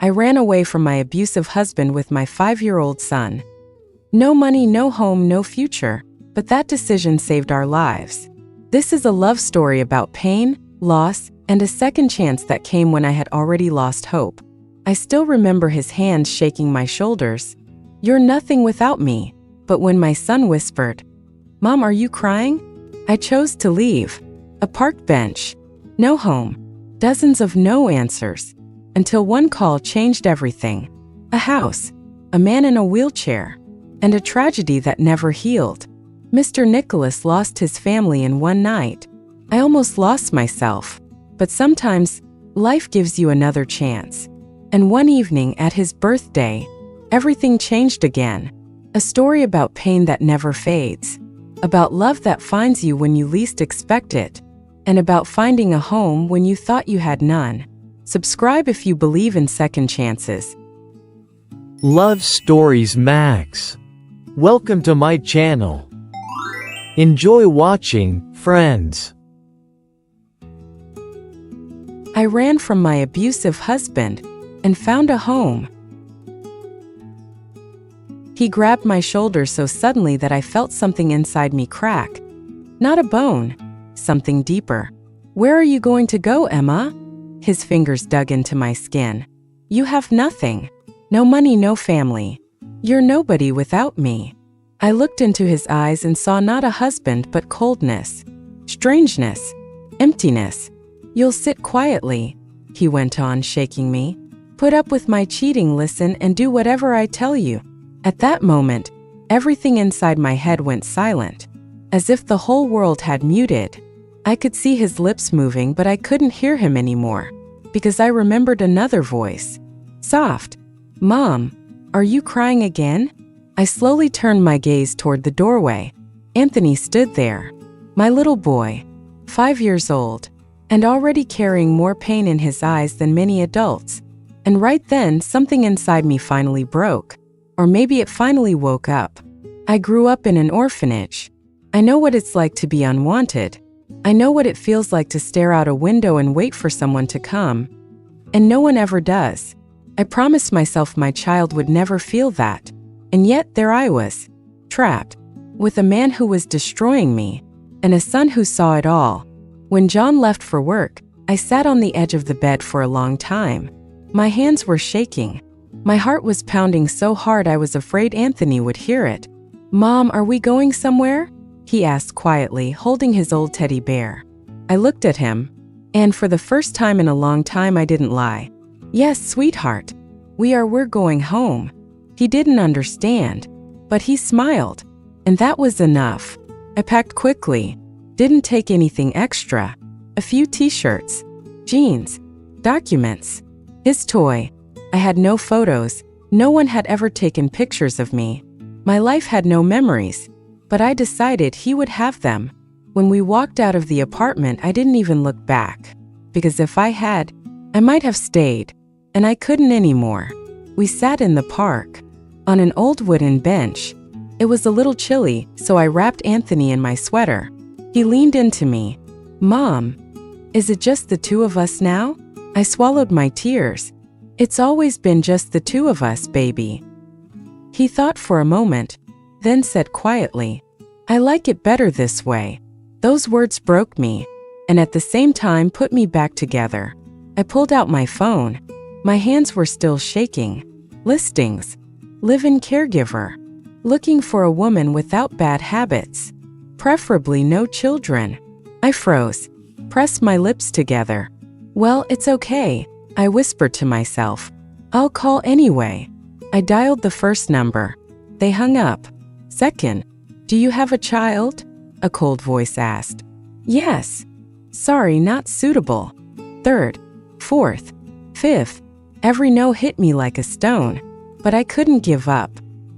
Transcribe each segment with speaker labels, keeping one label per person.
Speaker 1: I ran away from my abusive husband with my 5-year-old son. No money, no home, no future, but that decision saved our lives. This is a love story about pain, loss, and a second chance that came when I had already lost hope. I still remember his hands shaking my shoulders. "You're nothing without me." But when my son whispered, "Mom, are you crying?" I chose to leave. A park bench. No home. Dozens of no answers. Until one call changed everything. A house. A man in a wheelchair. And a tragedy that never healed. Mr. Nicholas lost his family in one night. I almost lost myself. But sometimes, life gives you another chance. And one evening at his birthday, everything changed again. A story about pain that never fades. About love that finds you when you least expect it. And about finding a home when you thought you had none. Subscribe if you believe in second chances.
Speaker 2: Love Stories Max. Welcome to my channel. Enjoy watching, friends.
Speaker 1: I ran from my abusive husband and found a home. He grabbed my shoulder so suddenly that I felt something inside me crack. Not a bone, something deeper. "Where are you going to go, Emma?" His fingers dug into my skin. "You have nothing. No money, no family. You're nobody without me." I looked into his eyes and saw not a husband but coldness, strangeness, emptiness. "You'll sit quietly," he went on, shaking me. "Put up with my cheating, listen, and do whatever I tell you." At that moment, everything inside my head went silent, as if the whole world had muted. I could see his lips moving, but I couldn't hear him anymore, because I remembered another voice. Soft. "Mom, are you crying again?" I slowly turned my gaze toward the doorway. Anthony stood there. My little boy, 5 years old, and already carrying more pain in his eyes than many adults. And right then, something inside me finally broke. Or maybe it finally woke up. I grew up in an orphanage. I know what it's like to be unwanted. I know what it feels like to stare out a window and wait for someone to come. And no one ever does. I promised myself my child would never feel that. And yet there I was, trapped, with a man who was destroying me, and a son who saw it all. When John left for work, I sat on the edge of the bed for a long time. My hands were shaking. My heart was pounding so hard I was afraid Anthony would hear it. "Mom, are we going somewhere?" he asked quietly, holding his old teddy bear. I looked at him, and for the first time in a long time I didn't lie. "Yes, sweetheart. We're going home." He didn't understand, but he smiled, and that was enough. I packed quickly, didn't take anything extra. A few t-shirts, jeans, documents, his toy. I had no photos. No one had ever taken pictures of me. My life had no memories, but I decided he would have them. When we walked out of the apartment, I didn't even look back, because if I had, I might have stayed, and I couldn't anymore. We sat in the park, on an old wooden bench. It was a little chilly, so I wrapped Anthony in my sweater. He leaned into me. "Mom, is it just the two of us now?" I swallowed my tears. "It's always been just the two of us, baby." He thought for a moment, then said quietly, "I like it better this way." Those words broke me, and at the same time put me back together. I pulled out my phone. My hands were still shaking. Listings. Live-in caregiver. Looking for a woman without bad habits. Preferably no children. I froze. Pressed my lips together. "Well, it's okay," I whispered to myself. "I'll call anyway." I dialed the first number. They hung up. "Second, do you have a child?" a cold voice asked. "Yes." "Sorry, not suitable." Third, fourth, fifth. Every no hit me like a stone. But I couldn't give up.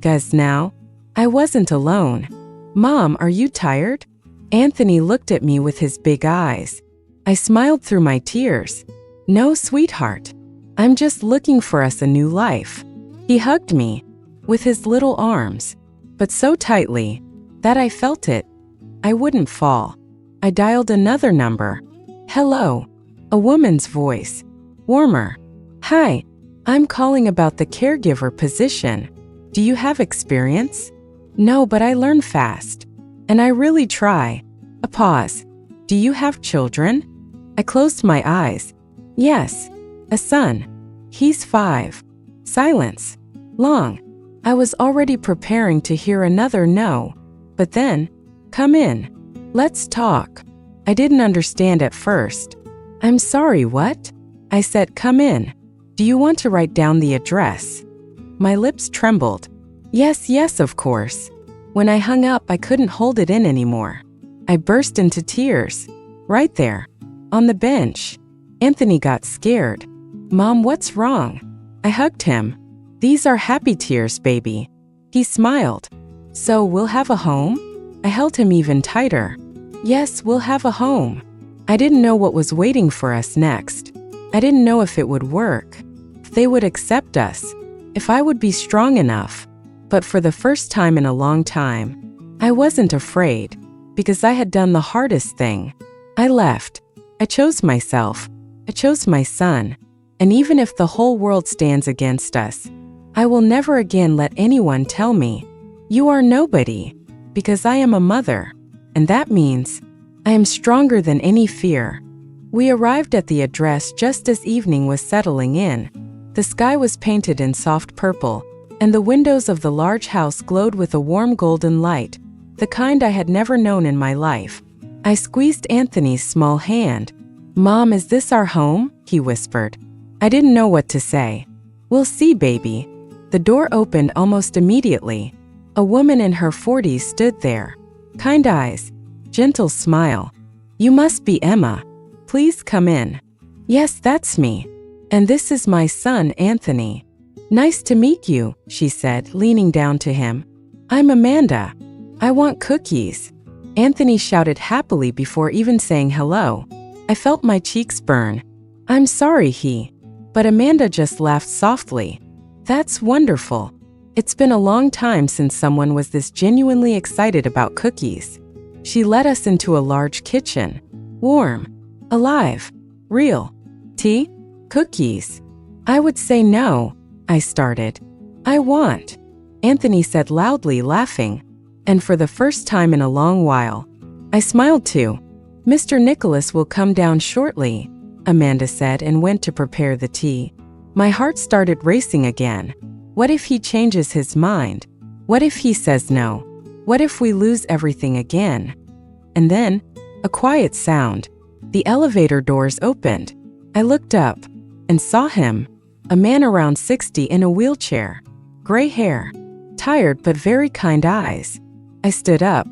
Speaker 1: 'Cause now, I wasn't alone. "Mom, are you tired?" Anthony looked at me with his big eyes. I smiled through my tears. "No, sweetheart. I'm just looking for us a new life." He hugged me, with his little arms, but so tightly, that I felt it. I wouldn't fall. I dialed another number. "Hello." A woman's voice. Warmer. "Hi. I'm calling about the caregiver position. Do you have experience? No, but I learn fast. And I really try. A pause. Do you have children? I closed my eyes. Yes. A son. He's 5. Silence. Long. I was already preparing to hear another no. But then, come in. Let's talk. I didn't understand at first. I'm sorry, what? I said, come in. Do you want to write down the address? My lips trembled. Yes, of course. When I hung up, I couldn't hold it in anymore. I burst into tears. Right there. On the bench. Anthony got scared. Mom, what's wrong? I hugged him. These are happy tears, baby. He smiled. So, we'll have a home? I held him even tighter. Yes, we'll have a home. I didn't know what was waiting for us next. I didn't know if it would work, if they would accept us, if I would be strong enough. But for the first time in a long time, I wasn't afraid, because I had done the hardest thing. I left. I chose myself. I chose my son. And even if the whole world stands against us, I will never again let anyone tell me, you are nobody, because I am a mother. And that means I am stronger than any fear. We arrived at the address just as evening was settling in. The sky was painted in soft purple, and the windows of the large house glowed with a warm golden light, the kind I had never known in my life. I squeezed Anthony's small hand. Mom, is this our home? He whispered. I didn't know what to say. We'll see, baby. The door opened almost immediately. A woman in her 40s stood there. Kind eyes. Gentle smile. You must be Emma. Please come in. Yes, that's me. And this is my son, Anthony. Nice to meet you, she said, leaning down to him. I'm Amanda. I want cookies. Anthony shouted happily before even saying hello. I felt my cheeks burn. I'm sorry, but Amanda just laughed softly. That's wonderful. It's been a long time since someone was this genuinely excited about cookies. She led us into a large kitchen. Warm. Alive. Real. Tea? Cookies. I would say no, I started. I want. Anthony said loudly, laughing. And for the first time in a long while, I smiled too. Mr. Nicholas will come down shortly, Amanda said and went to prepare the tea. My heart started racing again. What if he changes his mind? What if he says no? What if we lose everything again? And then, a quiet sound. The elevator doors opened. I looked up and saw him, a man around 60 in a wheelchair, gray hair, tired but very kind eyes. I stood up.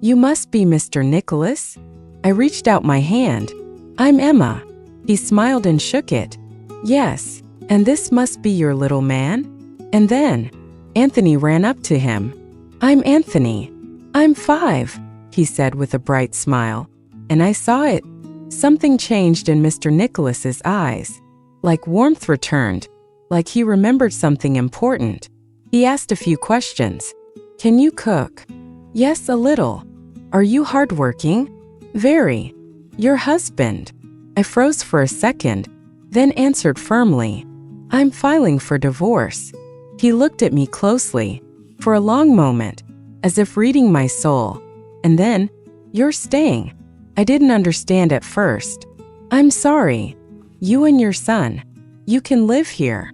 Speaker 1: You must be Mr. Nicholas? I reached out my hand. I'm Emma. He smiled and shook it. Yes, and this must be your little man? And then, Anthony ran up to him. I'm Anthony. I'm 5, he said with a bright smile. And I saw it. Something changed in Mr. Nicholas's eyes. Like warmth returned. Like he remembered something important. He asked a few questions. Can you cook? Yes, a little. Are you hardworking? Very. Your husband? I froze for a second, then answered firmly. I'm filing for divorce. He looked at me closely, for a long moment, as if reading my soul. And then, you're staying. I didn't understand at first. I'm sorry. You and your son. You can live here.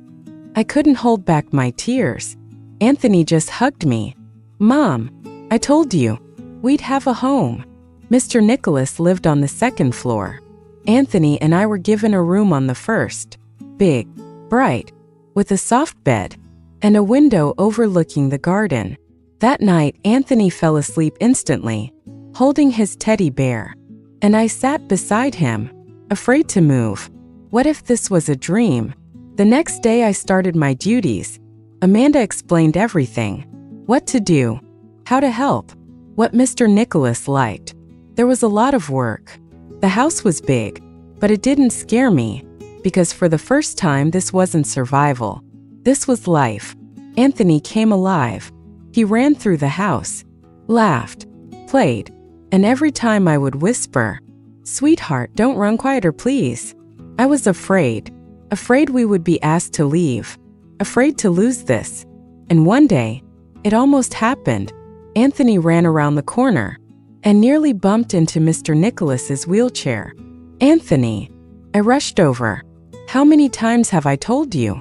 Speaker 1: I couldn't hold back my tears. Anthony just hugged me. Mom, I told you, we'd have a home. Mr. Nicholas lived on the second floor. Anthony and I were given a room on the first. Big, bright, with a soft bed, and a window overlooking the garden. That night, Anthony fell asleep instantly, holding his teddy bear. And I sat beside him, afraid to move. What if this was a dream? The next day I started my duties. Amanda explained everything. What to do, how to help, what Mr. Nicholas liked. There was a lot of work. The house was big, but it didn't scare me, because for the first time this wasn't survival. This was life. Anthony came alive. He ran through the house, laughed, played, and every time I would whisper, "Sweetheart, don't run quieter, please." I was afraid. afraid we would be asked to leave, afraid to lose this. And one day, it almost happened. Anthony ran around the corner and nearly bumped into Mr. Nicholas's wheelchair. Anthony, I rushed over. How many times have I told you?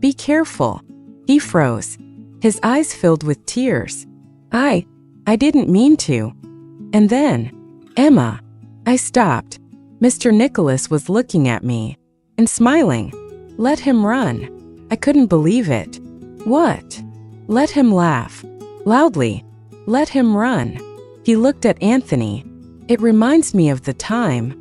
Speaker 1: Be careful. He froze, his eyes filled with tears. I didn't mean to. And then, Emma, I stopped. Mr. Nicholas was looking at me and smiling. Let him run. I couldn't believe it. What? Let him laugh. Loudly. Let him run. He looked at Anthony. It reminds me of the time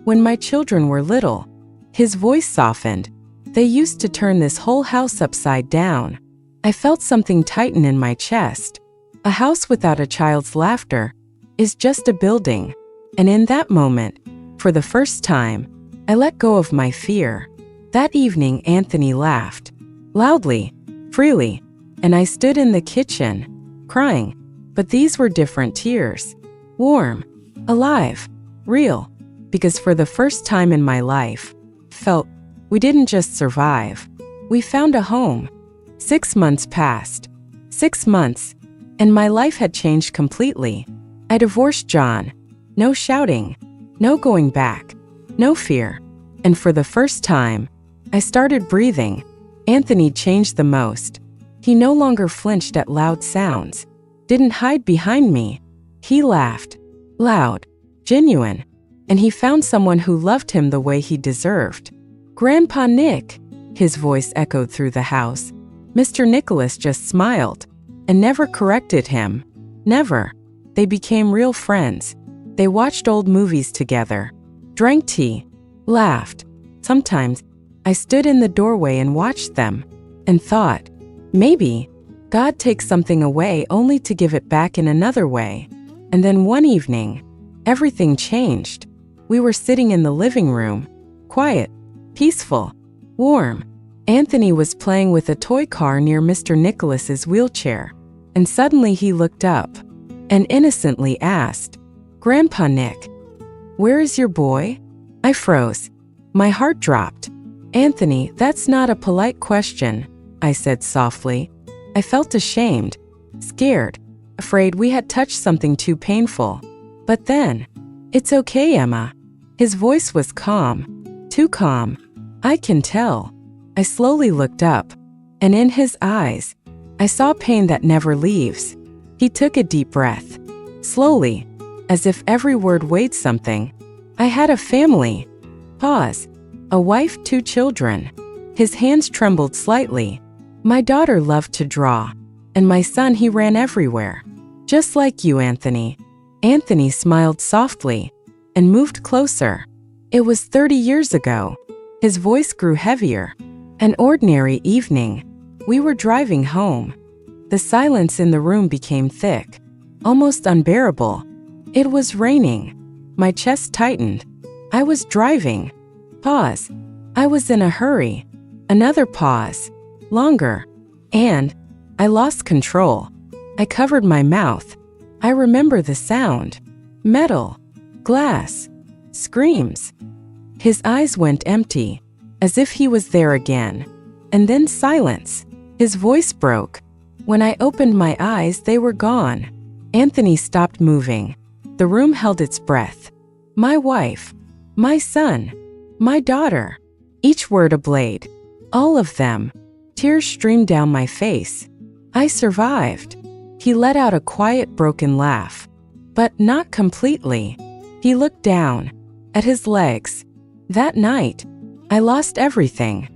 Speaker 1: when my children were little. His voice softened. They used to turn this whole house upside down. I felt something tighten in my chest. A house without a child's laughter is just a building. And in that moment, for the first time, I let go of my fear. That evening, Anthony laughed. Loudly, freely, and I stood in the kitchen, crying. But these were different tears. Warm, alive, real. Because for the first time in my life, felt we didn't just survive. We found a home. 6 months passed. 6 months, and my life had changed completely. I divorced John. No shouting, no going back, no fear. And for the first time, I started breathing. Anthony changed the most. He no longer flinched at loud sounds, didn't hide behind me. He laughed, loud, genuine, and he found someone who loved him the way he deserved. Grandpa Nick, his voice echoed through the house. Mr. Nicholas just smiled and never corrected him. Never. They became real friends. They watched old movies together, drank tea, laughed. Sometimes I stood in the doorway and watched them and thought, maybe God takes something away only to give it back in another way. And then one evening, everything changed. We were sitting in the living room, quiet, peaceful, warm. Anthony was playing with a toy car near Mr. Nicholas's wheelchair, and suddenly he looked up and innocently asked, Grandpa Nick, where is your boy? I froze. My heart dropped. Anthony, that's not a polite question, I said softly. I felt ashamed, scared, afraid we had touched something too painful. But then, it's okay, Emma. His voice was calm, too calm. I can tell. I slowly looked up, and in his eyes, I saw pain that never leaves. He took a deep breath, slowly, as if every word weighed something. I had a family. Pause. A wife, 2 children. His hands trembled slightly. My daughter loved to draw, and my son, he ran everywhere. Just like you, Anthony. Anthony smiled softly and moved closer. It was 30 years ago. His voice grew heavier. An ordinary evening. We were driving home. The silence in the room became thick, almost unbearable. It was raining. My chest tightened. I was driving. Pause. I was in a hurry. Another pause. Longer. And I lost control. I covered my mouth. I remember the sound. Metal. Glass. Screams. His eyes went empty, as if he was there again. And then silence. His voice broke. When I opened my eyes, they were gone. Anthony stopped moving. The room held its breath. My wife. My son. My daughter. Each word a blade. All of them. Tears streamed down my face. I survived. He let out a quiet, broken laugh. But not completely. He looked down at his legs. That night, I lost everything.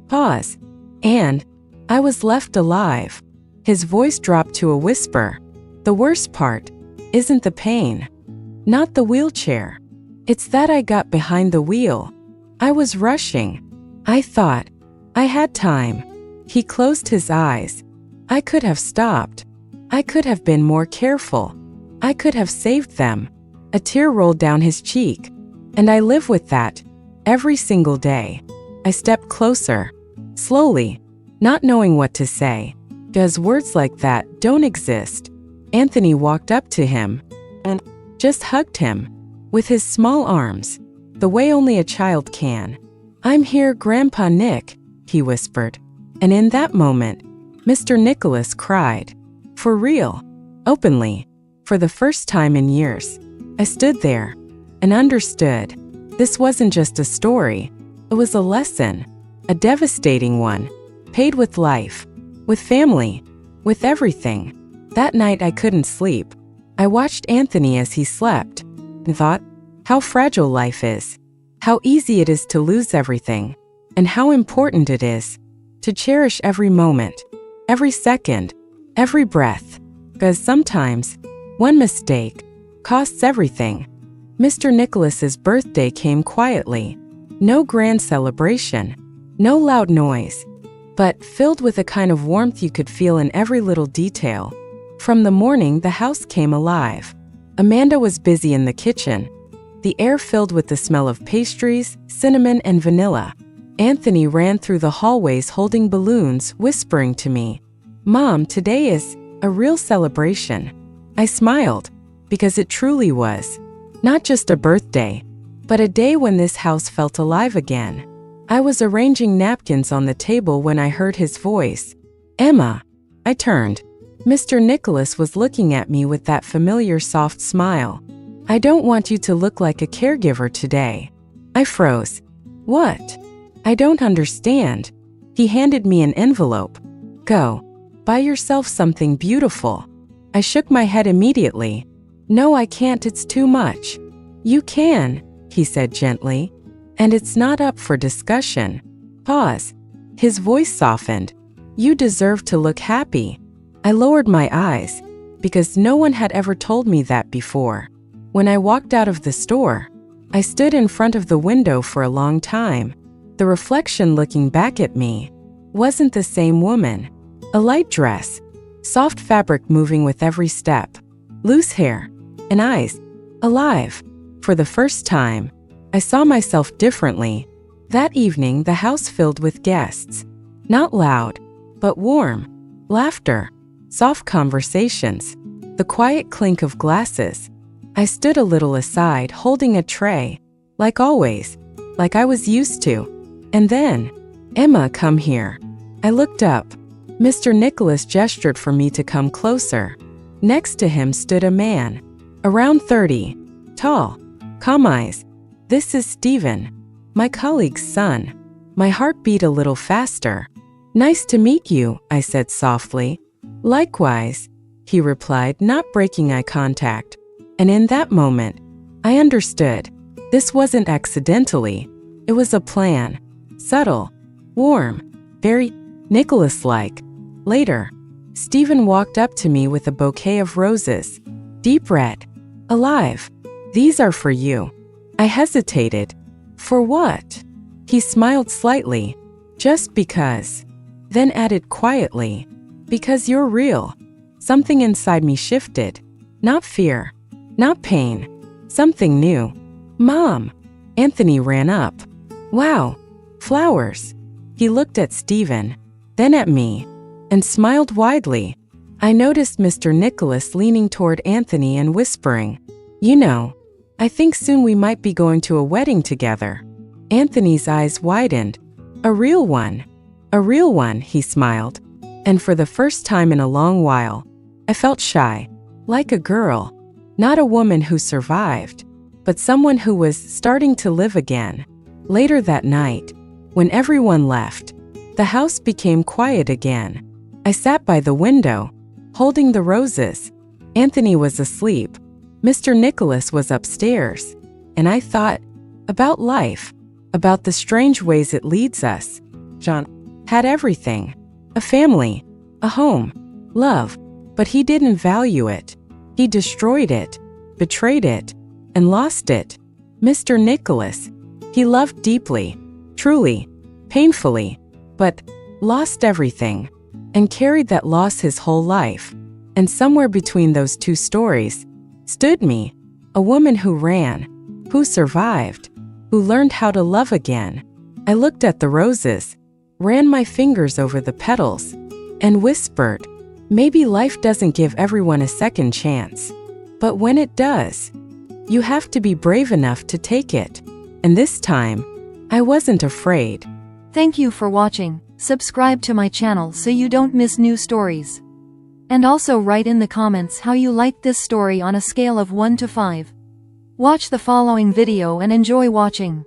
Speaker 1: Pause. And I was left alive. His voice dropped to a whisper. The worst part isn't the pain. Not the wheelchair. It's that I got behind the wheel. I was rushing. I thought I had time. He closed his eyes. I could have stopped. I could have been more careful. I could have saved them. A tear rolled down his cheek. And I live with that every single day. I stepped closer, slowly, not knowing what to say. Because words like that don't exist. Anthony walked up to him and just hugged him with his small arms, the way only a child can. "I'm here, Grandpa Nick," he whispered. And in that moment, Mr. Nicholas cried. For real. Openly. For the first time in years. I stood there and understood. This wasn't just a story. It was a lesson. A devastating one. Paid with life. With family. With everything. That night I couldn't sleep. I watched Anthony as he slept and thought, how fragile life is. How easy it is to lose everything. And how important it is to cherish every moment. Every second. Every breath. Because sometimes, one mistake costs everything. Mr. Nicholas's birthday came quietly. No grand celebration. No loud noise. But filled with a kind of warmth you could feel in every little detail. From the morning, the house came alive. Amanda was busy in the kitchen. The air filled with the smell of pastries, cinnamon, and vanilla. Anthony ran through the hallways holding balloons, whispering to me, "Mom, today is a real celebration." I smiled, because it truly was. Not just a birthday, but a day when this house felt alive again. I was arranging napkins on the table when I heard his voice. "Emma." I turned. Mr. Nicholas was looking at me with that familiar soft smile. "I don't want you to look like a caregiver today." I froze. "What?" "I don't understand." He handed me an envelope. "Go. Buy yourself something beautiful." I shook my head immediately. "No, I can't, it's too much." "You can," he said gently. "And it's not up for discussion." Pause. His voice softened. "You deserve to look happy." I lowered my eyes, because no one had ever told me that before. When I walked out of the store, I stood in front of the window for a long time. The reflection looking back at me wasn't the same woman. A light dress, soft fabric moving with every step, loose hair, and eyes alive. For the first time, I saw myself differently. That evening, the house filled with guests. Not loud, but warm. Laughter, soft conversations, the quiet clink of glasses. I stood a little aside, holding a tray, like always, like I was used to. And then, "Emma, come here." I looked up. Mr. Nicholas gestured for me to come closer. Next to him stood a man, around 30, tall, calm eyes. "This is Stephen, my colleague's son." My heart beat a little faster. "Nice to meet you," I said softly. "Likewise," he replied, not breaking eye contact. And in that moment, I understood. This wasn't accidentally. It was a plan. Subtle, warm, very Nicholas-like. Later, Stephen walked up to me with a bouquet of roses. Deep red. Alive. "These are for you." I hesitated. "For what?" He smiled slightly. "Just because." Then added quietly, "Because you're real." Something inside me shifted. Not fear. Not pain. Something new. "Mom." Anthony ran up. "Wow. Flowers." He looked at Stephen, then at me, and smiled widely. I noticed Mr. Nicholas leaning toward Anthony and whispering, "You know, I think soon we might be going to a wedding together." Anthony's eyes widened. "A real one." "A real one," he smiled. And for the first time in a long while, I felt shy, like a girl. Not a woman who survived, but someone who was starting to live again. Later that night, when everyone left, the house became quiet again. I sat by the window, holding the roses. Anthony was asleep. Mr. Nicholas was upstairs. And I thought about life, about the strange ways it leads us. John had everything, a family, a home, love, but he didn't value it. He destroyed it, betrayed it, and lost it. Mr. Nicholas, he loved deeply, truly, painfully, but lost everything, and carried that loss his whole life. And somewhere between those two stories stood me, a woman who ran, who survived, who learned how to love again. I looked at the roses, ran my fingers over the petals, and whispered, maybe life doesn't give everyone a second chance. But when it does, you have to be brave enough to take it. And this time, I wasn't afraid.
Speaker 3: Thank you for watching. Subscribe to my channel so you don't miss new stories. And also write in the comments how you liked this story on a scale of 1 to 5. Watch the following video and enjoy watching.